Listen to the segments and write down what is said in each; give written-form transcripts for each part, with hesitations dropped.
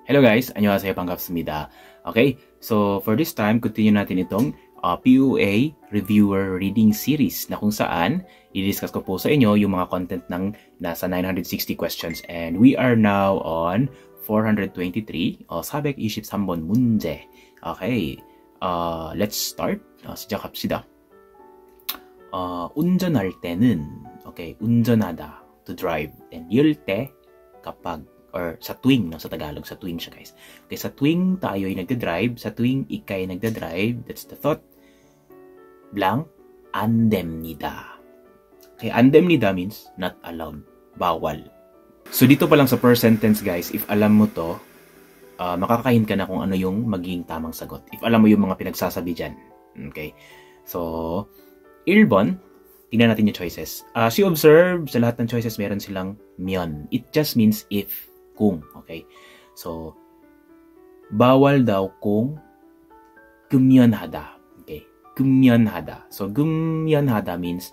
Hello guys, 안녕하세요. 반갑습니다. Okay, so for this time, continue natin itong PUA Reviewer Reading Series na kung saan i-discuss ko po sa inyo yung mga content ng nasa 960 questions and we are now on 423. 사백이십삼 번 문제. Okay, let's start. 시작합시다. 운전할 때는, okay, 운전하다, to drive, and 열 때, kapag, or sa tuwing, no? Sa Tagalog, sa tuwing siya guys. Okay, sa tuwing tayo ay nagda-drive, sa tuwing ikay nagda-drive, that's the thought, blank, 안 됩니다. Okay, 안 됩니다 means not allowed, bawal. So dito pa lang sa per sentence guys, if alam mo to, makakahin ka na kung ano yung magiging tamang sagot. If alam mo yung mga pinagsasabi dyan. Okay, so 1번, tingnan natin yung choices. She observed, sa lahat ng choices meron silang 면. It just means if, kung. Okay? So, bawal daw kung 금연하다. Okay? 금연하다. So, 금연하다 means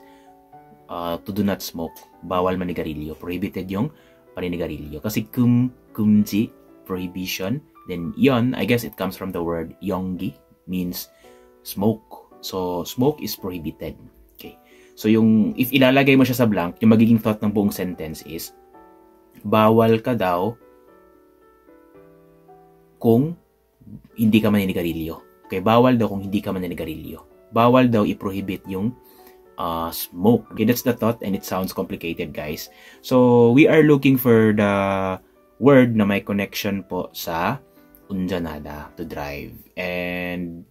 to do not smoke. Bawal manigarilyo. Prohibited yung paninigarilyo. Kasi kumji, prohibition. Then, yon, I guess it comes from the word yonggi, means smoke. So, smoke is prohibited. Okay? So, yung, if ilalagay mo siya sa blank, yung magiging thought ng buong sentence is, bawal ka daw kung hindi ka maninigarilyo. Okay, bawal daw kung hindi ka maninigarilyo. Bawal daw i-prohibit yung smoke. Okay, that's the thought and it sounds complicated, guys. So, we are looking for the word na may connection po sa 운전하다, to drive. And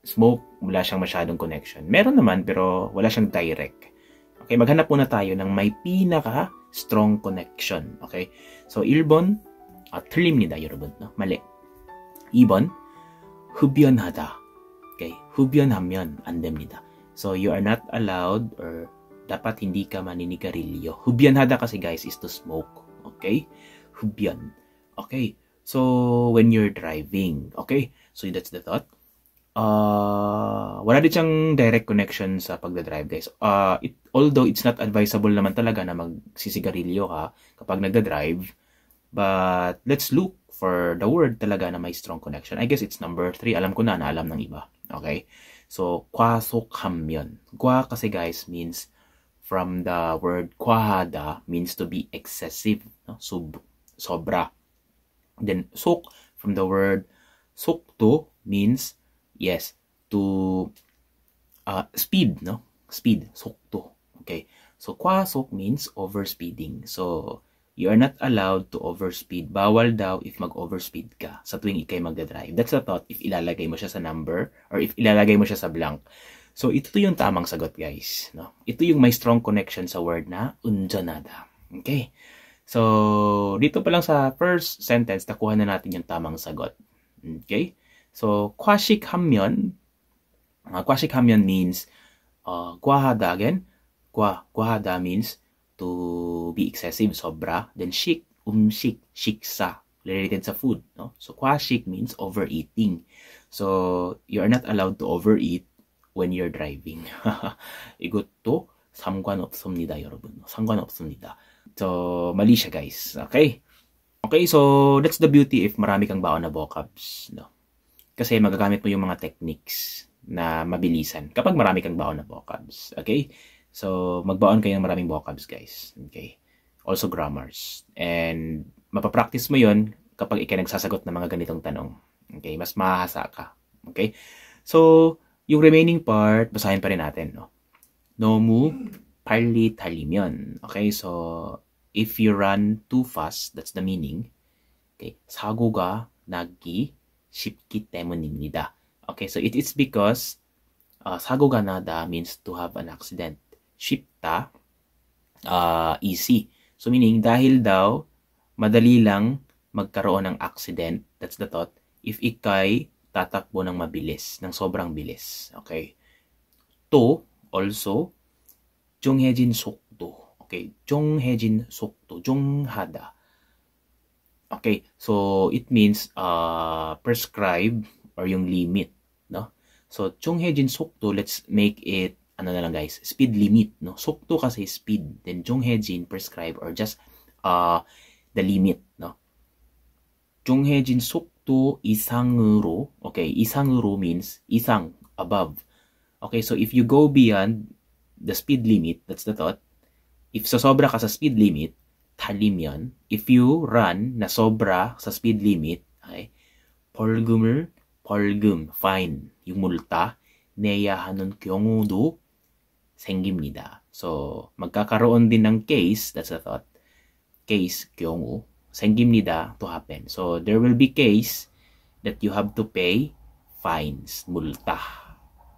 smoke, wala siyang masyadong connection. Meron naman, pero wala siyang direct. Okay, maghanap muna tayo ng may pinaka-strong connection. Okay, so 1번, 틀립니다, 여러분. No? mali. 2번, 흡연하다. Okay, 흡연하면 안 됩니다. So, you are not allowed or dapat hindi ka maninigarilyo. 흡연하다 kasi guys is to smoke. Okay, 흡연. Okay, so when you're driving. Okay, so that's the thought. Wala din siyang direct connection sa pagdadrive guys. Although it's not advisable naman talaga na magsisigarilyo ka kapag nagdadrive, but let's look for the word talaga na may strong connection. I guess it's number 3. Alam ko na alam ng iba. Okay? So, 과속하면. 과 kasi guys means from the word 과하다 means to be excessive. No? Sobra. Then, 속 from the word 속도 means yes, to speed, no? Speed, 속도. Okay. So, 과속 means overspeeding. So, you are not allowed to overspeed. Bawal daw if mag-overspeed ka sa tuwing ikay magdadrive. That's the thought if ilalagay mo siya sa number or if ilalagay mo siya sa blank. So, ito yung tamang sagot, guys. No? Ito yung may strong connection sa word na 운전하다. Okay. So, dito pa lang sa first sentence, nakuha na natin yung tamang sagot. Okay. So, 과식하면 means 과하다 again. 과하다 means to be excessive, sobra. Then 식, 식사, related sa food. No? So, 과식 means overeating. So, you are not allowed to overeat when you're driving. 이것도 상관없습니다, 여러분. 상관없습니다. So, mali siya, guys. Okay? Okay, so that's the beauty if marami kang baon na vocabs. No? Kasi magagamit mo yung mga techniques na mabilisan kapag marami kang baon na vocabs. Okay? So, magbaon kayo ng maraming vocabs, guys. Okay? Also grammars. And mapapractice mo yon kapag ikay nagsasagot ng mga ganitong tanong. Okay? Mas mahahasa ka. Okay? So, yung remaining part, basahin pa rin natin. No? 너무 빨리 달리면. Okay? So, if you run too fast, that's the meaning. Okay? 사고가 나기 쉽기 때문입니다. Okay, so it is because 사고가 나다 means to have an accident. 쉽다, easy. So meaning, dahil daw, madali lang magkaroon ng accident, that's the thought, if ikay tatakbo ng mabilis, ng sobrang bilis. Okay. To, also, 정해진 속도. Okay, 정해진 속도, 정하다. Okay, so it means prescribe or yung limit, no? So 정해진 속도, let's make it ano na lang guys, speed limit, no? 속도 kasi speed, then 정해진 prescribe or just the limit, no? 정해진 속도 이상으로, okay, 이상으로 means 이상, above. Okay, so if you go beyond the speed limit, that's the thought. If sosobra ka sa speed limit, talim yon. If you run na sobra sa speed limit, okay, 벌금, fine, yung multa, 내야 하는 경우도 생깁니다. So, magkakaroon din ng case, that's the thought, case, 경우, 생깁니다, to happen. So, there will be case that you have to pay fines, multa.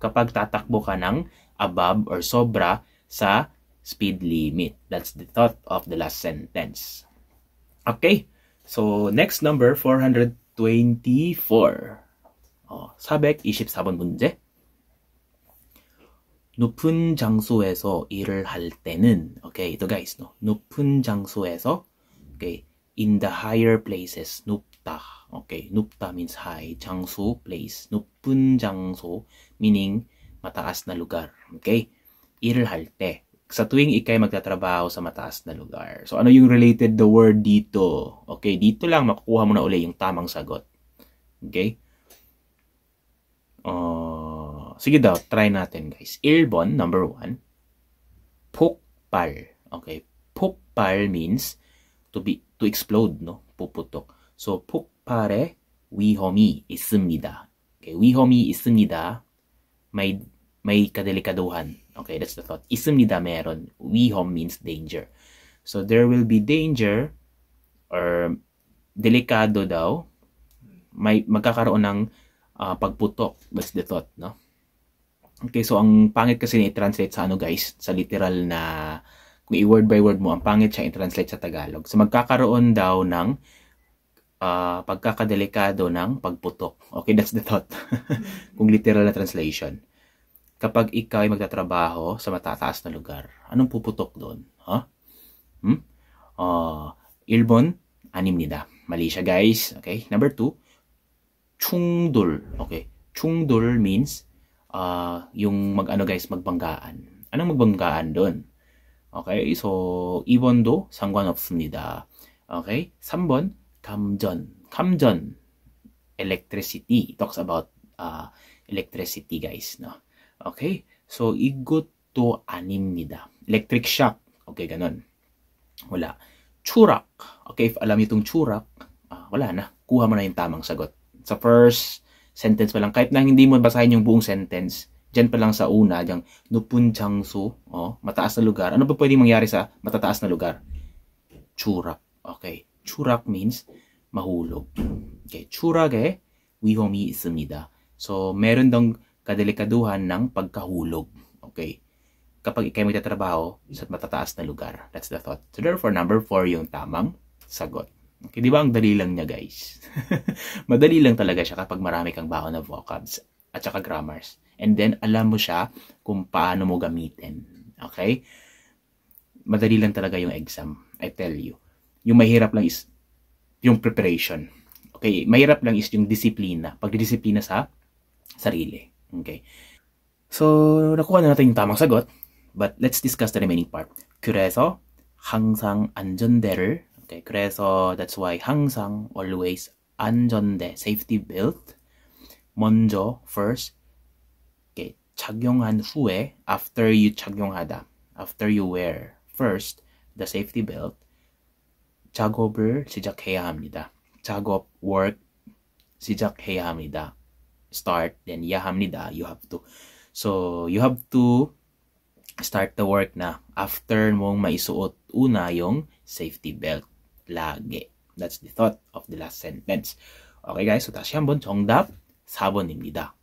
Kapag tatakbo ka ng above or sobra sa speed limit. That's the thought of the last sentence. Okay, so next number, 424. 어, 424번 문제. 높은 장소에서 일을 할 때는, okay, ito guys, no? 높은 장소에서, okay, in the higher places, 높다. Okay, 높다 means high, 장소, place. 높은 장소, meaning mataas na lugar. Okay, 일을 할 때, sa tuwing ikay magtatrabaho sa mataas na lugar. So, ano yung related the word dito? Okay, dito lang makukuha mo na uli yung tamang sagot. Okay? Sige daw, try natin guys. 1번, number 1. 폭발. Okay, 폭발 means to explode, no? puputok. So, 폭발에 위험이 있습니다. Okay, 위험이 있습니다. May kadelikaduhan. Okay, that's the thought. 있습니다 meron. 위험 means danger. So, there will be danger or delikado daw. May magkakaroon ng pagputok. That's the thought, no? Okay, so ang pangit kasi i-translate sa ano guys, sa literal na, kung i-word by word mo, ang pangit siya i-translate sa Tagalog. So magkakaroon daw ng pagkakadelikado ng pagputok. Okay, that's the thought. Kung literal na translation. Kapag ikaw ay magtatrabaho sa matataas na lugar, anong puputok doon? Huh? 1번, 아닙니다. Mali siya guys. Okay, number 2, 충돌. Okay, 충돌 means yung magbanggaan. Anong magbanggaan doon? Okay, so 2번도 상관없습니다. Okay, 3번 감전, electricity. It talks about electricity guys, no? Okay, so 이것도 아닙니다. Electric shock. Okay, ganun. Wala. 추락. Okay, if alam niyo itong 추락, wala na. Kuha mo na yung tamang sagot. Sa first sentence pa lang, kahit na hindi mo basahin yung buong sentence, dyan pa lang sa una, dyan, 높은 장소, mataas na lugar. Ano pa pwedeng mangyari sa matataas na lugar? 추락. Okay. 추락 means mahulog. Okay. 추락에 위험이 있습니다. So, meron daw kadelikaduhan ng pagkahulog. Okay. Kapag ikay magtatrabaho sa matataas na lugar. That's the thought. So, therefore, number 4 yung tamang sagot. Okay, di ba ang dali lang niya guys? Madali lang talaga siya kapag marami kang baon na vocabs at saka grammars. And then, alam mo siya kung paano mo gamitin. Okay? Madali lang talaga yung exam. I tell you. Yung mahirap lang is yung preparation. Okay? Mahirap lang is yung disiplina. Pagdidisiplina sa sarili. Okay? So, nakuha na natin yung tamang sagot. But let's discuss the remaining part. 그래서 항상 안전대를, okay, 그래서 that's why 항상, always, 안전대, safety belt, 먼저, first, okay, 착용한 후에, after you 착용하다, after you wear, first, the safety belt, 작업을 시작해야 합니다. 작업, work, 시작해야 합니다. Start, then 해야 합니다, you have to. So, you have to start the work na after mong maisuot una yung safety belt. Lagi. That's the thought of the last sentence. Okay guys, so 다시 한번 정답 4번입니다.